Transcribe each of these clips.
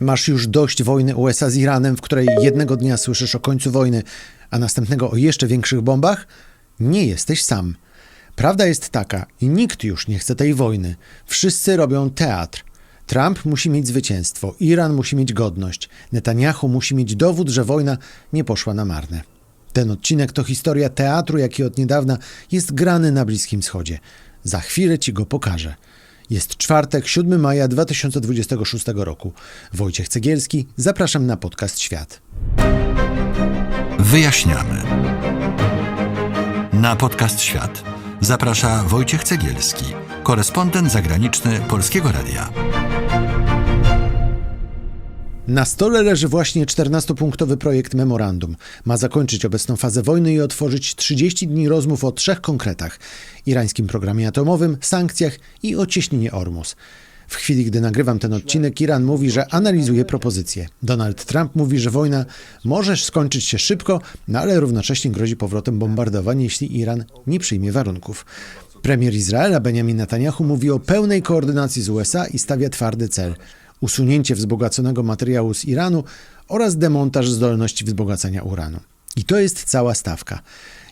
Masz już dość wojny USA z Iranem, w której jednego dnia słyszysz o końcu wojny, a następnego o jeszcze większych bombach? Nie jesteś sam. Prawda jest taka i nikt już nie chce tej wojny. Wszyscy robią teatr. Trump musi mieć zwycięstwo, Iran musi mieć godność, Netanyahu musi mieć dowód, że wojna nie poszła na marne. Ten odcinek to historia teatru, jaki od niedawna jest grany na Bliskim Wschodzie. Za chwilę ci go pokażę. Jest czwartek, 7 maja 2026 roku. Wojciech Cegielski, zapraszam na podcast Świat. Wyjaśniamy. Na podcast Świat zaprasza Wojciech Cegielski, korespondent zagraniczny Polskiego Radia. Na stole leży właśnie 14-punktowy projekt memorandum. Ma zakończyć obecną fazę wojny i otworzyć 30 dni rozmów o 3 konkretach: irańskim programie atomowym, sankcjach i ocieśnienie Ormus. W chwili, gdy nagrywam ten odcinek, Iran mówi, że analizuje propozycje. Donald Trump mówi, że wojna może skończyć się szybko, ale równocześnie grozi powrotem bombardowań, jeśli Iran nie przyjmie warunków. Premier Izraela Benjamin Netanyahu mówi o pełnej koordynacji z USA i stawia twardy cel: usunięcie wzbogaconego materiału z Iranu oraz demontaż zdolności wzbogacania uranu. I to jest cała stawka.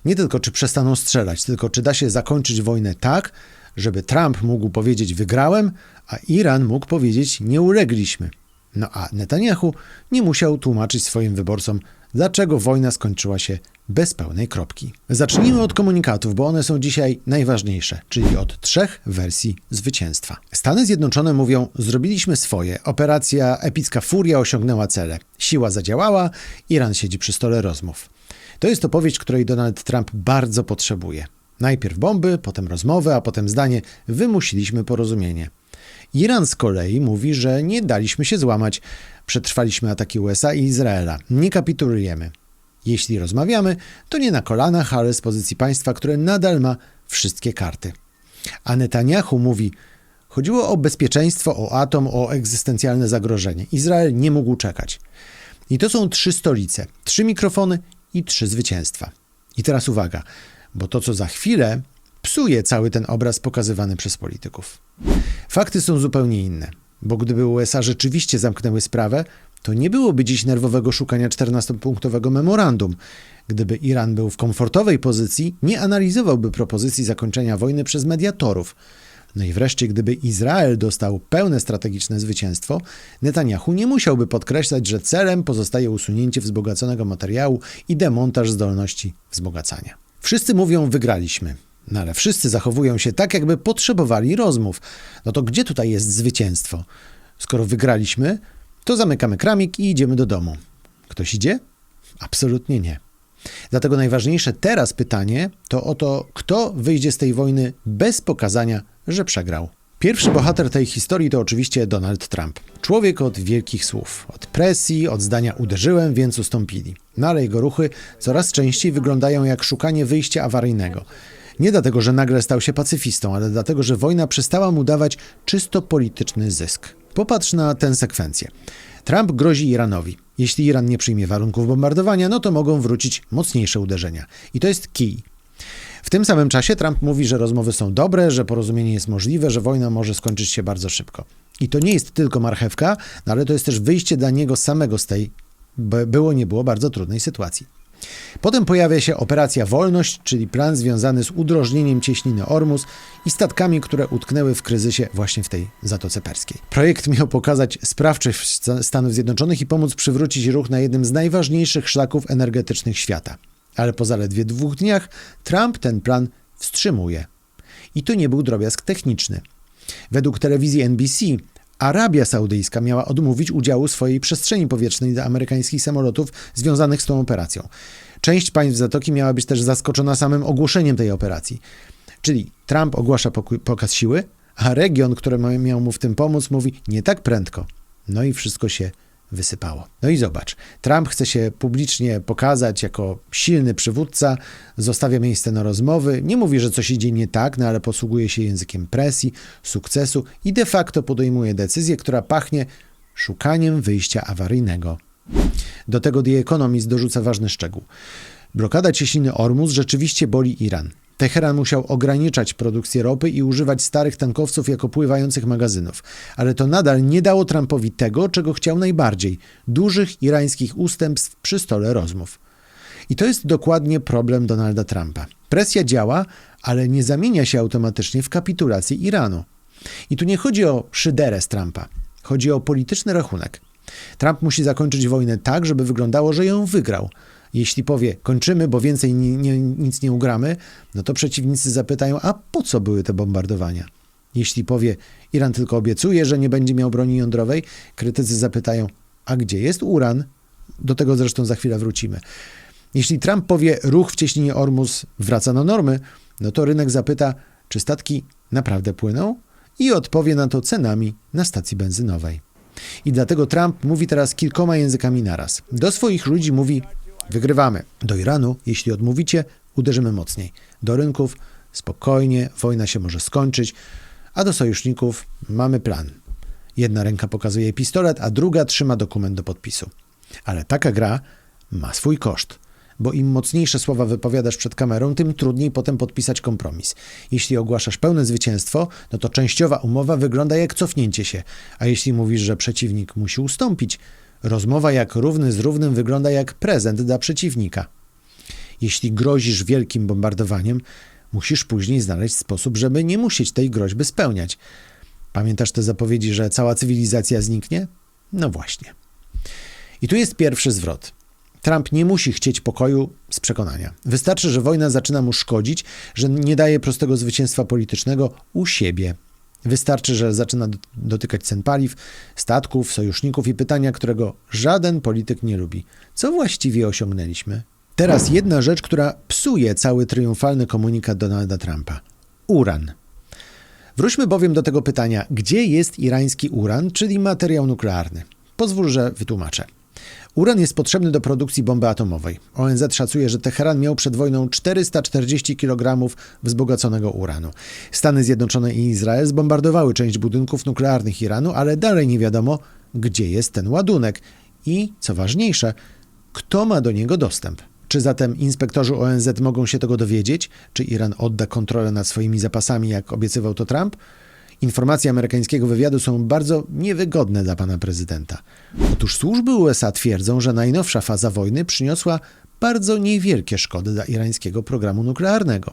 Nie tylko czy przestaną strzelać, tylko czy da się zakończyć wojnę tak, żeby Trump mógł powiedzieć wygrałem, a Iran mógł powiedzieć nie ulegliśmy. No a Netanyahu nie musiał tłumaczyć swoim wyborcom, dlaczego wojna skończyła się bez pełnej kropki. Zacznijmy od komunikatów, bo one są dzisiaj najważniejsze, czyli od 3 wersji zwycięstwa. Stany Zjednoczone mówią: zrobiliśmy swoje, operacja Epicka Furia osiągnęła cele, siła zadziałała, Iran siedzi przy stole rozmów. To jest opowieść, której Donald Trump bardzo potrzebuje. Najpierw bomby, potem rozmowy, a potem zdanie: wymusiliśmy porozumienie. Iran z kolei mówi, że nie daliśmy się złamać, przetrwaliśmy ataki USA i Izraela, nie kapitulujemy. Jeśli rozmawiamy, to nie na kolanach, ale z pozycji państwa, które nadal ma wszystkie karty. A Netanyahu mówi: chodziło o bezpieczeństwo, o atom, o egzystencjalne zagrożenie. Izrael nie mógł czekać. I to są 3 stolice, 3 mikrofony i 3 zwycięstwa. I teraz uwaga, bo to, co za chwilę, psuje cały ten obraz pokazywany przez polityków. Fakty są zupełnie inne, bo gdyby USA rzeczywiście zamknęły sprawę, to nie byłoby dziś nerwowego szukania 14-punktowego memorandum. Gdyby Iran był w komfortowej pozycji, nie analizowałby propozycji zakończenia wojny przez mediatorów. No i wreszcie, gdyby Izrael dostał pełne strategiczne zwycięstwo, Netanyahu nie musiałby podkreślać, że celem pozostaje usunięcie wzbogaconego materiału i demontaż zdolności wzbogacania. Wszyscy mówią: wygraliśmy. No ale wszyscy zachowują się tak, jakby potrzebowali rozmów. No to gdzie tutaj jest zwycięstwo? Skoro wygraliśmy, to zamykamy kramik i idziemy do domu. Ktoś idzie? Absolutnie nie. Dlatego najważniejsze teraz pytanie to o to, kto wyjdzie z tej wojny bez pokazania, że przegrał. Pierwszy bohater tej historii to oczywiście Donald Trump. Człowiek od wielkich słów, od presji, od zdania uderzyłem, więc ustąpili. No ale jego ruchy coraz częściej wyglądają jak szukanie wyjścia awaryjnego. Nie dlatego, że nagle stał się pacyfistą, ale dlatego, że wojna przestała mu dawać czysto polityczny zysk. Popatrz na tę sekwencję. Trump grozi Iranowi: jeśli Iran nie przyjmie warunków bombardowania, no to mogą wrócić mocniejsze uderzenia. I to jest kij. W tym samym czasie Trump mówi, że rozmowy są dobre, że porozumienie jest możliwe, że wojna może skończyć się bardzo szybko. I to nie jest tylko marchewka, no ale to jest też wyjście dla niego samego z tej, było nie było, bardzo trudnej sytuacji. Potem pojawia się operacja Wolność, czyli plan związany z udrożnieniem cieśniny Ormus i statkami, które utknęły w kryzysie właśnie w tej Zatoce Perskiej. Projekt miał pokazać sprawczość Stanów Zjednoczonych i pomóc przywrócić ruch na jednym z najważniejszych szlaków energetycznych świata. Ale po zaledwie 2 dniach Trump ten plan wstrzymuje. I to nie był drobiazg techniczny. Według telewizji NBC Arabia Saudyjska miała odmówić udziału swojej przestrzeni powietrznej dla amerykańskich samolotów związanych z tą operacją. Część państw Zatoki miała być też zaskoczona samym ogłoszeniem tej operacji. Czyli Trump ogłasza pokaz siły, a region, który miał mu w tym pomóc, mówi: nie tak prędko. No i wszystko się wysypało. No i zobacz, Trump chce się publicznie pokazać jako silny przywódca, zostawia miejsce na rozmowy, nie mówi, że coś idzie nie tak, no ale posługuje się językiem presji, sukcesu i de facto podejmuje decyzję, która pachnie szukaniem wyjścia awaryjnego. Do tego The Economist dorzuca ważny szczegół. Blokada cieśniny Ormus rzeczywiście boli Iran. Teheran musiał ograniczać produkcję ropy i używać starych tankowców jako pływających magazynów. Ale to nadal nie dało Trumpowi tego, czego chciał najbardziej – dużych irańskich ustępstw przy stole rozmów. I to jest dokładnie problem Donalda Trumpa. Presja działa, ale nie zamienia się automatycznie w kapitulację Iranu. I tu nie chodzi o szyderę z Trumpa. Chodzi o polityczny rachunek. Trump musi zakończyć wojnę tak, żeby wyglądało, że ją wygrał. Jeśli powie, kończymy, bo więcej nic nie ugramy, no to przeciwnicy zapytają, a po co były te bombardowania? Jeśli powie, Iran tylko obiecuje, że nie będzie miał broni jądrowej, krytycy zapytają, a gdzie jest uran? Do tego zresztą za chwilę wrócimy. Jeśli Trump powie, ruch w cieśninie Ormus wraca na normy, no to rynek zapyta, czy statki naprawdę płyną? I odpowie na to cenami na stacji benzynowej. I dlatego Trump mówi teraz kilkoma językami naraz. Do swoich ludzi mówi, wygrywamy. Do Iranu, jeśli odmówicie, uderzymy mocniej. Do rynków, spokojnie, wojna się może skończyć. A do sojuszników, mamy plan. Jedna ręka pokazuje pistolet, a druga trzyma dokument do podpisu. Ale taka gra ma swój koszt. Bo im mocniejsze słowa wypowiadasz przed kamerą, tym trudniej potem podpisać kompromis. Jeśli ogłaszasz pełne zwycięstwo, no to częściowa umowa wygląda jak cofnięcie się, a jeśli mówisz, że przeciwnik musi ustąpić, rozmowa jak równy z równym wygląda jak prezent dla przeciwnika. Jeśli grozisz wielkim bombardowaniem, musisz później znaleźć sposób, żeby nie musieć tej groźby spełniać. Pamiętasz te zapowiedzi, że cała cywilizacja zniknie? No właśnie. I tu jest pierwszy zwrot. Trump nie musi chcieć pokoju z przekonania. Wystarczy, że wojna zaczyna mu szkodzić, że nie daje prostego zwycięstwa politycznego u siebie. Wystarczy, że zaczyna dotykać cen paliw, statków, sojuszników i pytania, którego żaden polityk nie lubi. Co właściwie osiągnęliśmy? Teraz jedna rzecz, która psuje cały triumfalny komunikat Donalda Trumpa. Uran. Wróćmy bowiem do tego pytania, gdzie jest irański uran, czyli materiał nuklearny? Pozwól, że wytłumaczę. Uran jest potrzebny do produkcji bomby atomowej. ONZ szacuje, że Teheran miał przed wojną 440 kg wzbogaconego uranu. Stany Zjednoczone i Izrael zbombardowały część budynków nuklearnych Iranu, ale dalej nie wiadomo, gdzie jest ten ładunek i, co ważniejsze, kto ma do niego dostęp. Czy zatem inspektorzy ONZ mogą się tego dowiedzieć? Czy Iran odda kontrolę nad swoimi zapasami, jak obiecywał to Trump? Informacje amerykańskiego wywiadu są bardzo niewygodne dla pana prezydenta. Otóż służby USA twierdzą, że najnowsza faza wojny przyniosła bardzo niewielkie szkody dla irańskiego programu nuklearnego.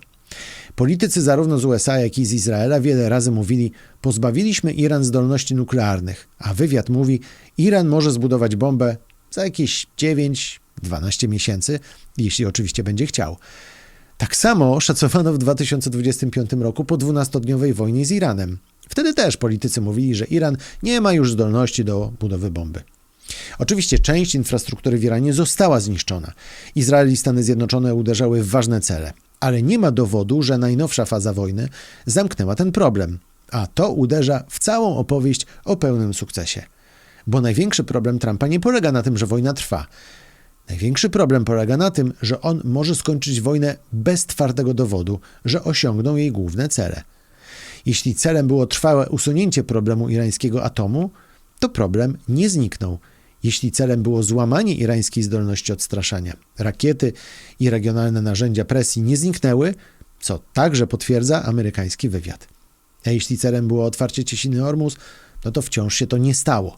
Politycy zarówno z USA, jak i z Izraela wiele razy mówili, pozbawiliśmy Iran zdolności nuklearnych, a wywiad mówi, Iran może zbudować bombę za jakieś 9-12 miesięcy, jeśli oczywiście będzie chciał. Tak samo szacowano w 2025 roku po 12-dniowej wojnie z Iranem. Wtedy też politycy mówili, że Iran nie ma już zdolności do budowy bomby. Oczywiście część infrastruktury w Iranie została zniszczona. Izrael i Stany Zjednoczone uderzały w ważne cele. Ale nie ma dowodu, że najnowsza faza wojny zamknęła ten problem. A to uderza w całą opowieść o pełnym sukcesie. Bo największy problem Trumpa nie polega na tym, że wojna trwa. Największy problem polega na tym, że on może skończyć wojnę bez twardego dowodu, że osiągnął jej główne cele. Jeśli celem było trwałe usunięcie problemu irańskiego atomu, to problem nie zniknął. Jeśli celem było złamanie irańskiej zdolności odstraszania, rakiety i regionalne narzędzia presji nie zniknęły, co także potwierdza amerykański wywiad. A jeśli celem było otwarcie cieśniny Ormus, no to wciąż się to nie stało.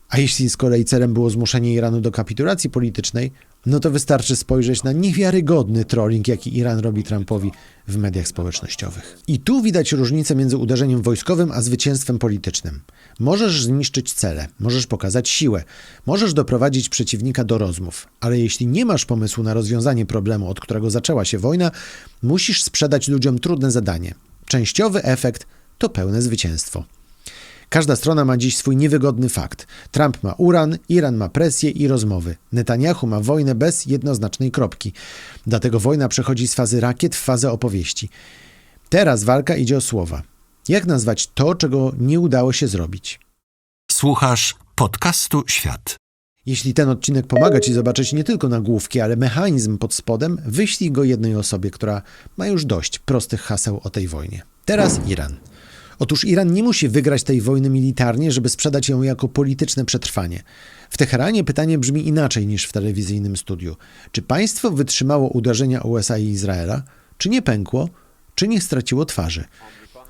A jeśli z kolei celem było zmuszenie Iranu do kapitulacji politycznej, no to wystarczy spojrzeć na niewiarygodny trolling, jaki Iran robi Trumpowi w mediach społecznościowych. I tu widać różnicę między uderzeniem wojskowym a zwycięstwem politycznym. Możesz zniszczyć cele, możesz pokazać siłę, możesz doprowadzić przeciwnika do rozmów, ale jeśli nie masz pomysłu na rozwiązanie problemu, od którego zaczęła się wojna, musisz sprzedać ludziom trudne zadanie. Częściowy efekt to pełne zwycięstwo. Każda strona ma dziś swój niewygodny fakt. Trump ma uran, Iran ma presję i rozmowy. Netanyahu ma wojnę bez jednoznacznej kropki. Dlatego wojna przechodzi z fazy rakiet w fazę opowieści. Teraz walka idzie o słowa. Jak nazwać to, czego nie udało się zrobić? Słuchasz podcastu Świat. Jeśli ten odcinek pomaga Ci zobaczyć nie tylko nagłówki, ale mechanizm pod spodem, wyślij go jednej osobie, która ma już dość prostych haseł o tej wojnie. Teraz Iran. Otóż Iran nie musi wygrać tej wojny militarnie, żeby sprzedać ją jako polityczne przetrwanie. W Teheranie pytanie brzmi inaczej niż w telewizyjnym studiu. Czy państwo wytrzymało uderzenia USA i Izraela? czy nie pękło, czy nie straciło twarzy.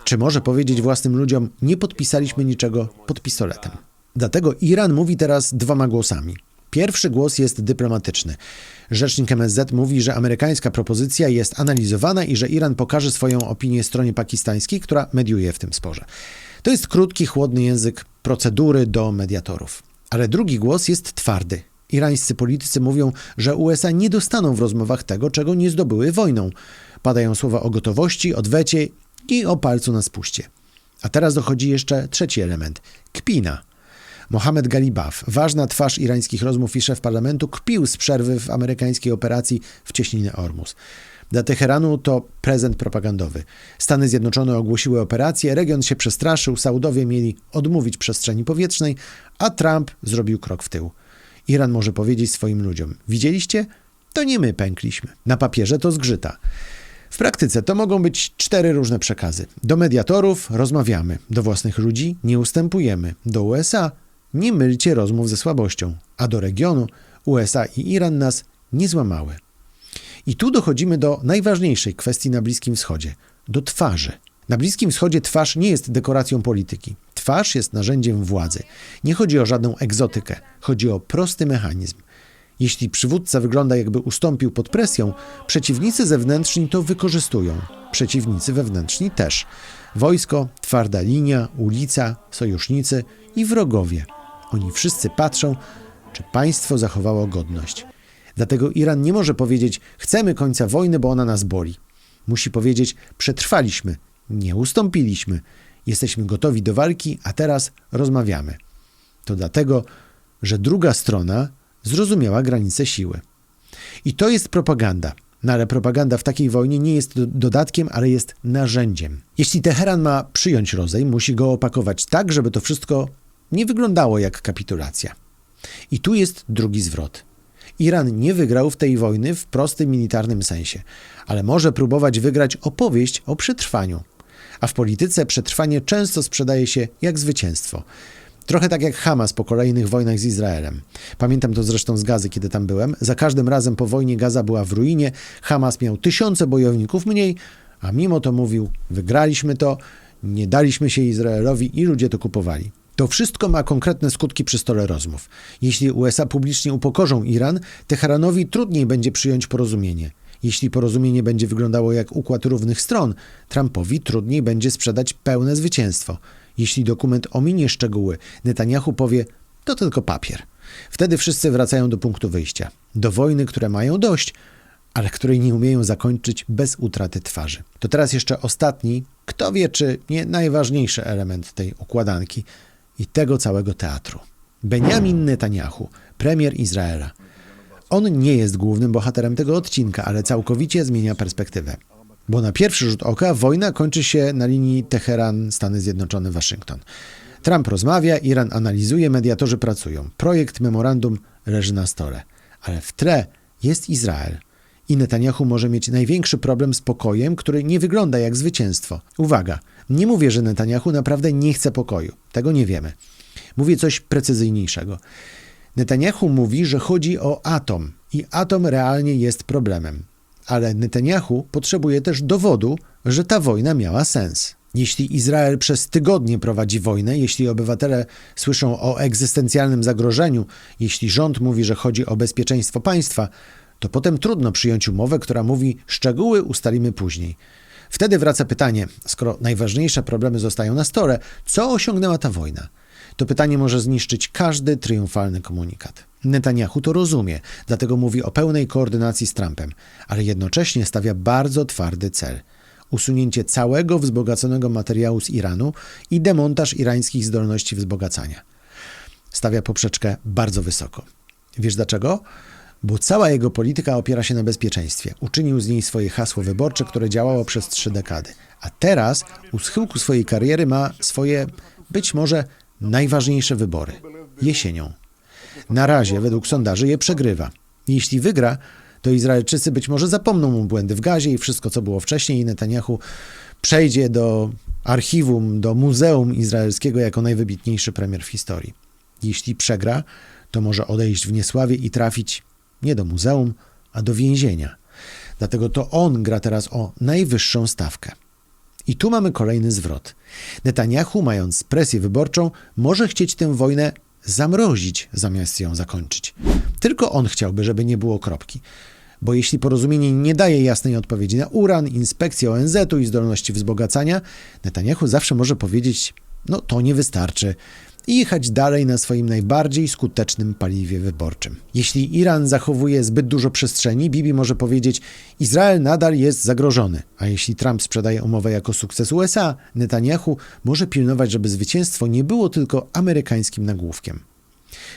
Czy może powiedzieć własnym ludziom, nie podpisaliśmy niczego pod pistoletem. Dlatego Iran mówi teraz dwoma głosami. Pierwszy głos jest dyplomatyczny. Rzecznik MSZ mówi, że amerykańska propozycja jest analizowana i że Iran pokaże swoją opinię stronie pakistańskiej, która mediuje w tym sporze. To jest krótki, chłodny język procedury do mediatorów. Ale drugi głos jest twardy. Irańscy politycy mówią, że USA nie dostaną w rozmowach tego, czego nie zdobyły wojną. Padają słowa o gotowości, odwecie i o palcu na spuście. A teraz dochodzi jeszcze trzeci element – kpina. Mohamed Galibaf, ważna twarz irańskich rozmów i szef parlamentu, kpił z przerwy w amerykańskiej operacji w cieśninie Ormus. Dla Teheranu to prezent propagandowy. Stany Zjednoczone ogłosiły operację, region się przestraszył, Saudowie mieli odmówić przestrzeni powietrznej, a Trump zrobił krok w tył. Iran może powiedzieć swoim ludziom: widzieliście? To nie my pękliśmy. Na papierze to zgrzyta. W praktyce to mogą być 4 różne przekazy. Do mediatorów rozmawiamy, do własnych ludzi nie ustępujemy, do USA nie mylcie rozmów ze słabością, a do regionu USA i Iran nas nie złamały. I tu dochodzimy do najważniejszej kwestii na Bliskim Wschodzie – do twarzy. Na Bliskim Wschodzie twarz nie jest dekoracją polityki. Twarz jest narzędziem władzy. Nie chodzi o żadną egzotykę, chodzi o prosty mechanizm. Jeśli przywódca wygląda, jakby ustąpił pod presją, przeciwnicy zewnętrzni to wykorzystują. Przeciwnicy wewnętrzni też. Wojsko, twarda linia, ulica, sojusznicy i wrogowie. Oni wszyscy patrzą, czy państwo zachowało godność. Dlatego Iran nie może powiedzieć: chcemy końca wojny, bo ona nas boli. Musi powiedzieć: przetrwaliśmy, nie ustąpiliśmy, jesteśmy gotowi do walki, a teraz rozmawiamy. To dlatego, że druga strona zrozumiała granice siły. I to jest propaganda. No ale propaganda w takiej wojnie nie jest dodatkiem, ale jest narzędziem. Jeśli Teheran ma przyjąć rozejm, musi go opakować tak, żeby to wszystko nie wyglądało jak kapitulacja. I tu jest drugi zwrot. Iran nie wygrał w tej wojny w prostym militarnym sensie, ale może próbować wygrać opowieść o przetrwaniu. A w polityce przetrwanie często sprzedaje się jak zwycięstwo. Trochę tak jak Hamas po kolejnych wojnach z Izraelem. Pamiętam to zresztą z Gazy, kiedy tam byłem. Za każdym razem po wojnie Gaza była w ruinie, Hamas miał 1000 bojowników mniej, a mimo to mówił: wygraliśmy to, nie daliśmy się Izraelowi i ludzie to kupowali. To wszystko ma konkretne skutki przy stole rozmów. Jeśli USA publicznie upokorzą Iran, Teheranowi trudniej będzie przyjąć porozumienie. Jeśli porozumienie będzie wyglądało jak układ równych stron, Trumpowi trudniej będzie sprzedać pełne zwycięstwo. Jeśli dokument ominie szczegóły, Netanyahu powie: to tylko papier. Wtedy wszyscy wracają do punktu wyjścia. Do wojny, które mają dość, ale której nie umieją zakończyć bez utraty twarzy. To teraz jeszcze ostatni, kto wie czy nie najważniejszy element tej układanki i tego całego teatru. Benjamin Netanyahu, premier Izraela. On nie jest głównym bohaterem tego odcinka, ale całkowicie zmienia perspektywę. Bo na pierwszy rzut oka wojna kończy się na linii Teheran, Stany Zjednoczone, Waszyngton. Trump rozmawia, Iran analizuje, mediatorzy pracują. Projekt memorandum leży na stole. Ale w tle jest Izrael. I Netanyahu może mieć największy problem z pokojem, który nie wygląda jak zwycięstwo. Uwaga, nie mówię, że Netanyahu naprawdę nie chce pokoju. Tego nie wiemy. Mówię coś precyzyjniejszego. Netanyahu mówi, że chodzi o atom i atom realnie jest problemem. Ale Netanyahu potrzebuje też dowodu, że ta wojna miała sens. Jeśli Izrael przez tygodnie prowadzi wojnę, jeśli obywatele słyszą o egzystencjalnym zagrożeniu, jeśli rząd mówi, że chodzi o bezpieczeństwo państwa, to potem trudno przyjąć umowę, która mówi: szczegóły ustalimy później. Wtedy wraca pytanie, skoro najważniejsze problemy zostają na stole, co osiągnęła ta wojna? To pytanie może zniszczyć każdy triumfalny komunikat. Netanyahu to rozumie, dlatego mówi o pełnej koordynacji z Trumpem, ale jednocześnie stawia bardzo twardy cel: usunięcie całego wzbogaconego materiału z Iranu i demontaż irańskich zdolności wzbogacania. Stawia poprzeczkę bardzo wysoko. Wiesz dlaczego? Bo cała jego polityka opiera się na bezpieczeństwie. Uczynił z niej swoje hasło wyborcze, które działało przez 3 dekady. A teraz u schyłku swojej kariery ma swoje, być może, najważniejsze wybory. Jesienią. Na razie, według sondaży, je przegrywa. Jeśli wygra, to Izraelczycy być może zapomną mu błędy w Gazie i wszystko, co było wcześniej, i Netanyahu przejdzie do archiwum, do muzeum izraelskiego jako najwybitniejszy premier w historii. Jeśli przegra, to może odejść w niesławie i trafić nie do muzeum, a do więzienia. Dlatego to on gra teraz o najwyższą stawkę. I tu mamy kolejny zwrot. Netanjahu, mając presję wyborczą, może chcieć tę wojnę zamrozić, zamiast ją zakończyć. Tylko on chciałby, żeby nie było kropki. Bo jeśli porozumienie nie daje jasnej odpowiedzi na uran, inspekcję ONZ-u i zdolności wzbogacania, Netanjahu zawsze może powiedzieć, no to nie wystarczy i jechać dalej na swoim najbardziej skutecznym paliwie wyborczym. Jeśli Iran zachowuje zbyt dużo przestrzeni, Bibi może powiedzieć, Izrael nadal jest zagrożony. A jeśli Trump sprzedaje umowę jako sukces USA, Netanjahu może pilnować, żeby zwycięstwo nie było tylko amerykańskim nagłówkiem.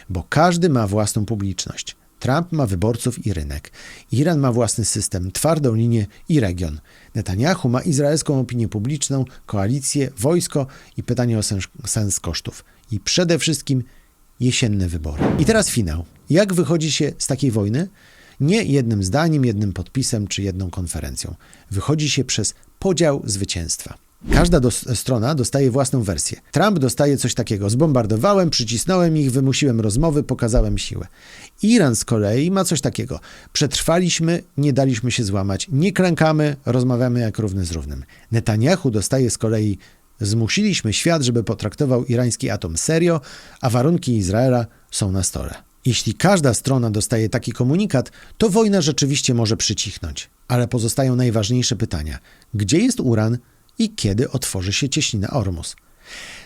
Bo każdy ma własną publiczność. Trump ma wyborców i rynek. Iran ma własny system, twardą linię i region. Netanjahu ma izraelską opinię publiczną, koalicję, wojsko i pytanie o sens kosztów. I przede wszystkim jesienne wybory. I teraz finał. Jak wychodzi się z takiej wojny? Nie jednym zdaniem, jednym podpisem czy jedną konferencją. Wychodzi się przez podział zwycięstwa. Każda strona dostaje własną wersję. Trump dostaje coś takiego. Zbombardowałem, przycisnąłem ich, wymusiłem rozmowy, pokazałem siłę. Iran z kolei ma coś takiego. Przetrwaliśmy, nie daliśmy się złamać, nie klękamy, rozmawiamy jak równy z równym. Netanjahu dostaje z kolei zmusiliśmy świat, żeby potraktował irański atom serio, a warunki Izraela są na stole. Jeśli każda strona dostaje taki komunikat, to wojna rzeczywiście może przycichnąć. Ale pozostają najważniejsze pytania. Gdzie jest uran i kiedy otworzy się cieśnina Ormus?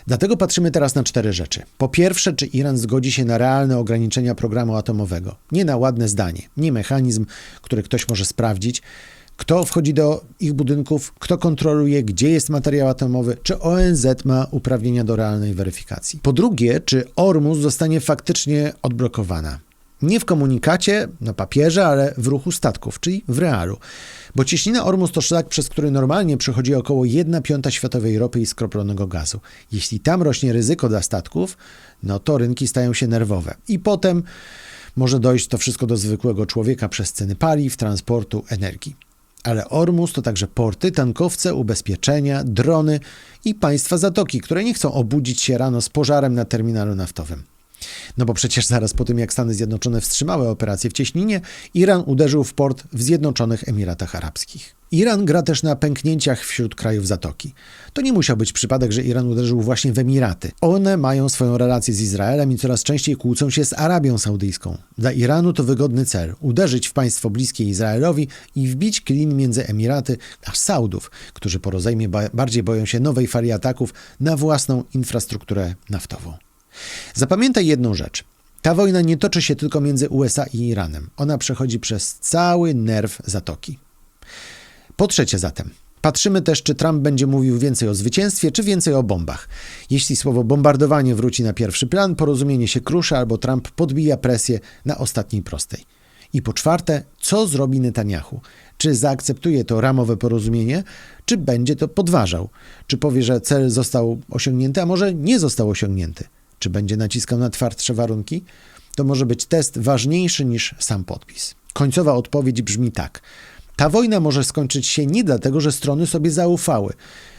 Dlatego patrzymy teraz na 4 rzeczy. Po pierwsze, czy Iran zgodzi się na realne ograniczenia programu atomowego. Nie na ładne zdanie, nie mechanizm, który ktoś może sprawdzić, kto wchodzi do ich budynków, kto kontroluje, gdzie jest materiał atomowy, czy ONZ ma uprawnienia do realnej weryfikacji. Po drugie, czy Ormus zostanie faktycznie odblokowana. Nie w komunikacie, na papierze, ale w ruchu statków, czyli w realu. Bo cieśnina Ormus to szlak, przez który normalnie przechodzi około 1/5 światowej ropy i skroplonego gazu. Jeśli tam rośnie ryzyko dla statków, no to rynki stają się nerwowe. I potem może dojść to wszystko do zwykłego człowieka przez ceny paliw, transportu, energii. Ale Ormus to także porty, tankowce, ubezpieczenia, drony i państwa zatoki, które nie chcą obudzić się rano z pożarem na terminalu naftowym. No bo przecież zaraz po tym, jak Stany Zjednoczone wstrzymały operację w cieśninie, Iran uderzył w port w Zjednoczonych Emiratach Arabskich. Iran gra też na pęknięciach wśród krajów Zatoki. To nie musiał być przypadek, że Iran uderzył właśnie w Emiraty. One mają swoją relację z Izraelem i coraz częściej kłócą się z Arabią Saudyjską. Dla Iranu to wygodny cel – uderzyć w państwo bliskie Izraelowi i wbić klin między Emiraty a Saudów, którzy po rozejmie bardziej boją się nowej fali ataków na własną infrastrukturę naftową. Zapamiętaj jedną rzecz. Ta wojna nie toczy się tylko między USA i Iranem. Ona przechodzi przez cały nerw Zatoki. Po trzecie zatem, patrzymy też, czy Trump będzie mówił więcej o zwycięstwie, czy więcej o bombach. Jeśli słowo bombardowanie wróci na pierwszy plan, porozumienie się kruszy albo Trump podbija presję na ostatniej prostej. I po czwarte, co zrobi Netanjahu? Czy zaakceptuje to ramowe porozumienie, czy będzie to podważał? Czy powie, że cel został osiągnięty, a może nie został osiągnięty? Czy będzie naciskał na twardsze warunki? To może być test ważniejszy niż sam podpis. Końcowa odpowiedź brzmi tak. Ta wojna może skończyć się nie dlatego, że strony sobie zaufały.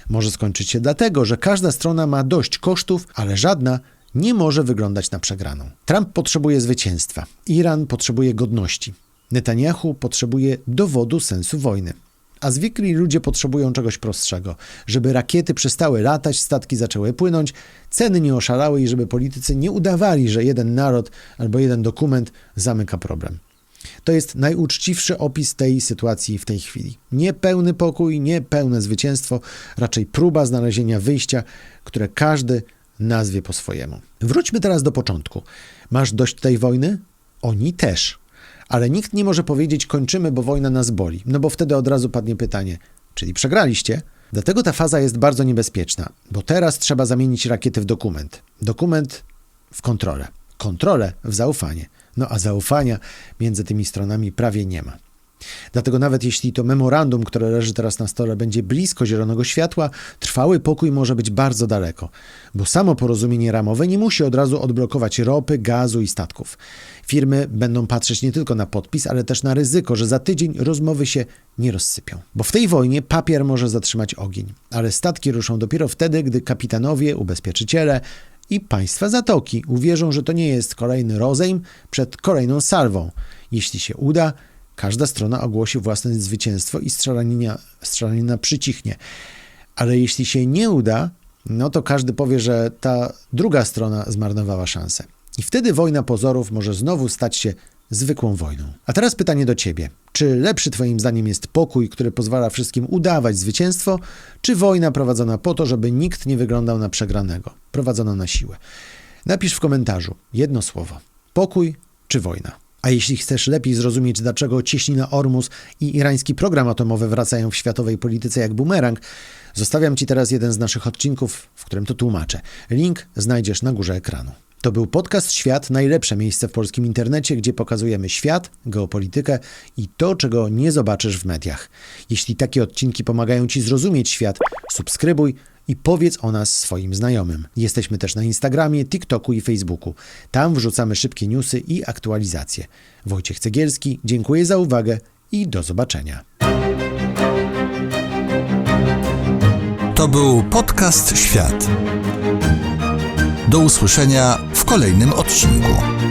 Może skończyć się dlatego, że każda strona ma dość kosztów, ale żadna nie może wyglądać na przegraną. Trump potrzebuje zwycięstwa. Iran potrzebuje godności. Netanjahu potrzebuje dowodu sensu wojny. A zwykli ludzie potrzebują czegoś prostszego. Żeby rakiety przestały latać, statki zaczęły płynąć, ceny nie oszalały i żeby politycy nie udawali, że jeden naród albo jeden dokument zamyka problem. To jest najuczciwszy opis tej sytuacji w tej chwili. Nie pełny pokój, nie pełne zwycięstwo, raczej próba znalezienia wyjścia, które każdy nazwie po swojemu. Wróćmy teraz do początku. Masz dość tej wojny? Oni też. Ale nikt nie może powiedzieć kończymy, bo wojna nas boli. No bo wtedy od razu padnie pytanie, czyli przegraliście? Dlatego ta faza jest bardzo niebezpieczna, bo teraz trzeba zamienić rakiety w dokument. Dokument w kontrolę. Kontrolę w zaufanie. No a zaufania między tymi stronami prawie nie ma. Dlatego nawet jeśli to memorandum, które leży teraz na stole, będzie blisko zielonego światła, trwały pokój może być bardzo daleko, bo samo porozumienie ramowe nie musi od razu odblokować ropy, gazu i statków. Firmy będą patrzeć nie tylko na podpis, ale też na ryzyko, że za tydzień rozmowy się nie rozsypią. Bo w tej wojnie papier może zatrzymać ogień, ale statki ruszą dopiero wtedy, gdy kapitanowie, ubezpieczyciele i państwa Zatoki uwierzą, że to nie jest kolejny rozejm przed kolejną salwą. Jeśli się uda, Każda strona ogłosi własne zwycięstwo i strzelanina przycichnie. Ale jeśli się nie uda, no to każdy powie, że ta druga strona zmarnowała szansę. I wtedy wojna pozorów może znowu stać się zwykłą wojną. A teraz pytanie do ciebie. Czy lepszy twoim zdaniem jest pokój, który pozwala wszystkim udawać zwycięstwo, czy wojna prowadzona po to, żeby nikt nie wyglądał na przegranego, prowadzona na siłę? Napisz w komentarzu jedno słowo. Pokój czy wojna? A jeśli chcesz lepiej zrozumieć, dlaczego cieśnina Ormus i irański program atomowy wracają w światowej polityce jak bumerang, zostawiam ci teraz jeden z naszych odcinków, w którym to tłumaczę. Link znajdziesz na górze ekranu. To był podcast Świat, najlepsze miejsce w polskim internecie, gdzie pokazujemy świat, geopolitykę i to, czego nie zobaczysz w mediach. Jeśli takie odcinki pomagają ci zrozumieć świat, subskrybuj i powiedz o nas swoim znajomym. Jesteśmy też na Instagramie, TikToku i Facebooku. Tam wrzucamy szybkie newsy i aktualizacje. Wojciech Cegielski, dziękuję za uwagę i do zobaczenia. To był podcast Świat. Do usłyszenia w kolejnym odcinku.